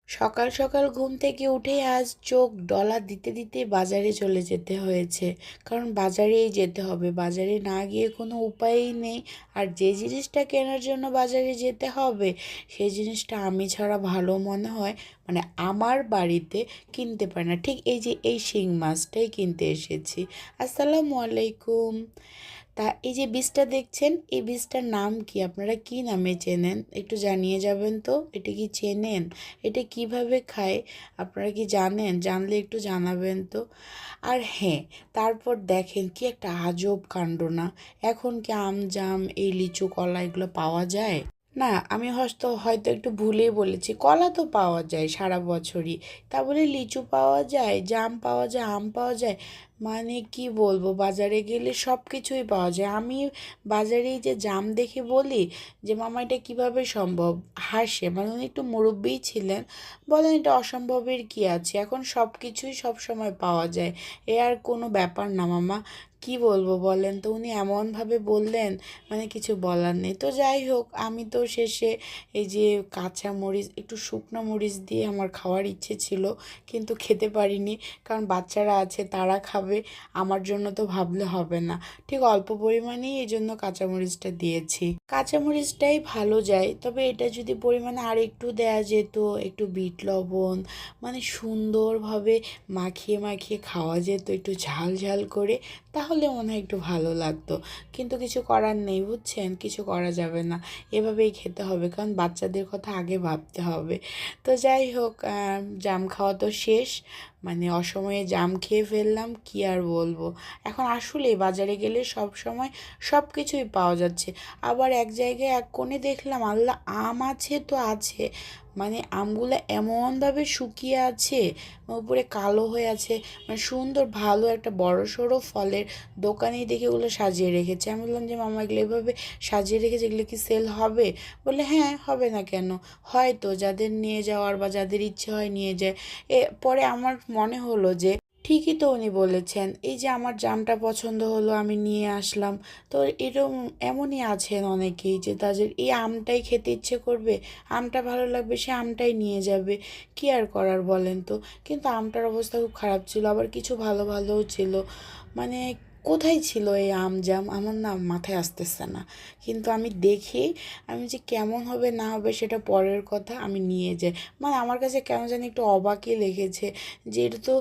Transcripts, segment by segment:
সকাল সকাল ঘুম থেকে উঠে আজ চোখ ডলা দিতে দিতে বাজারে চলে যেতে হয়েছে। কারণ বাজারেই যেতে হবে, বাজারে না গিয়ে কোনো উপায়ই নেই। আর যে জিনিসটা কেনার জন্য বাজারে যেতে হবে সেই জিনিসটা আমি ছাড়া ভালো মনে হয় মানে আমার বাড়িতে কিনতে পারে না। ঠিক এই যে এই শিং মাছটাই কিনতে এসেছি। আসসালামু আলাইকুম। তা এই যে বীজটা দেখছেন, এই বীজটার নাম কি? আপনারা কি নামে চেনেন একটু জানিয়ে যাবেন তো। এটা কি চেনেন? এটা কিভাবে খায় আপনারা কি জানেন? জানলে একটু জানাবেন তো। আর হ্যাঁ, তারপর দেখেন কি একটা আজব কাণ্ড না? এখন কি আম জাম এই লিচু কলা এগুলো পাওয়া যায়? না, আমি হয়তো একটু ভুলেই বলেছি। কলা তো পাওয়া যায় সারা বছরই, তা বলে লিচু পাওয়া যায়, জাম পাওয়া যায়, আম পাওয়া যায়? মানে কি বলবো, বাজারে গেলে সব কিছুই পাওয়া যায়। আমি বাজারেই যে জাম দেখে বলি যে মামা এটা কিভাবে সম্ভব, হাসে। মানে উনি একটু মুরব্বিই ছিলেন, বলেন এটা অসম্ভবের কি আছে, এখন সব কিছুই সব সময় পাওয়া যায়, এ আর কোনো ব্যাপার না মামা। কি বলবো বলেন তো, উনি এমনভাবে বললেন মানে কিছু বলার নেই। তো যাই হোক, আমি তো শেষে এই যে কাঁচা মরিচ, একটু শুকনো মরিচ দিয়ে আমার খাওয়ার ইচ্ছে ছিল, কিন্তু খেতে পারিনি। কারণ বাচ্চারা আছে, তারা খাবে, আমার জন্য তো ভাবলে হবে না। ঠিক অল্প পরিমাণেই এই জন্য কাঁচামরিচটা দিয়েছি। কাঁচামরিচটাই ভালো যায়, তবে এটা যদি পরিমাণে আর একটু দেয়া যেত, একটু বিট লবণ, মানে সুন্দরভাবে মাখিয়ে মাখিয়ে খাওয়া যেত একটু ঝাল ঝাল করে, তাহলে মনে হয় একটু ভালো লাগতো। কিন্তু কিছু করার নেই, বুঝছেন, কিছু করা যাবে না, এভাবেই খেতে হবে, কারণ বাচ্চাদের কথা আগে ভাবতে হবে। তো যাই হোক, জাম খাওয়া তো শেষ, মানে অসময়ে জাম খেয়ে ফেললাম, কি আর বলবো। এখন আসলে বাজারে গেলে সব সময় সব কিছুই পাওয়া যাচ্ছে। আবার এক জায়গায় এক কোণে দেখলাম আল্লাহ আম আছে তো আছে, মানে আমগুলো এমনভাবে শুকিয়ে আছে, উপরে কালো হয়ে আছে, মানে সুন্দর ভালো একটা বড় সড়ো ফলের দোকানেই দেখে ওগুলো সাজিয়ে রেখেছে। আমি বললাম যে মামা এগুলো এভাবে সাজিয়ে রেখেছে, এগুলো কি সেল হবে? বললে হ্যাঁ, হবে না কেন, হয়তো যাদের নিয়ে যাওয়ার বা যাদের ইচ্ছে হয় নিয়ে যায়। পরে আমার মনে হলো যে ঠিকই তো উনি বলেছেন, এই যে আমার জামটা পছন্দ হলো আমি নিয়ে আসলাম। তো এরকম এমনই আছেন অনেকেই যে তাদের এই আমটাই খেতে ইচ্ছে করবে, আমটা ভালো লাগবে, সে আমটাই নিয়ে যাবে, কি আর করার বলেন তো। কিন্তু আমটার অবস্থা খুব খারাপ ছিল, আবার কিছু ভালো ভালোও ছিল। মানে কোথায় ছিল এই আম জাম, আমার না মাথায় আসতেছে না। কিন্তু আমি দেখি, আমি যে কেমন হবে না হবে সেটা পরের কথা, আমি নিয়ে যাই। মানে আমার কাছে কেন জানি একটু অবাকই লেগেছে যে এটা তো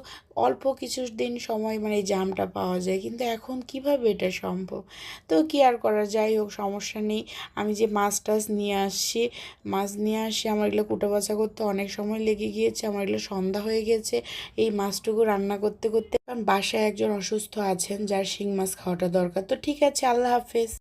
অল্প কিছু দিন সময় মানে এই জামটা পাওয়া যায়, কিন্তু এখন কিভাবে এটা সম্ভব। তো কি আর করা, যাই হোক সমস্যা নেই। আমি যে মাছ টাছ নিয়ে আসছি, মাছ নিয়ে আসি, আমার এগুলো কুটা বাছা করতে অনেক সময় লেগে গিয়েছে, আমার এগুলো সন্ধ্যা হয়ে গেছে এই মাছটুকু রান্না করতে করতে। কারণ বাসায় একজন অসুস্থ আছেন যার শিং মাছ খাওয়াটা দরকার। তো ঠিক আছে, আল্লাহ হাফেজ।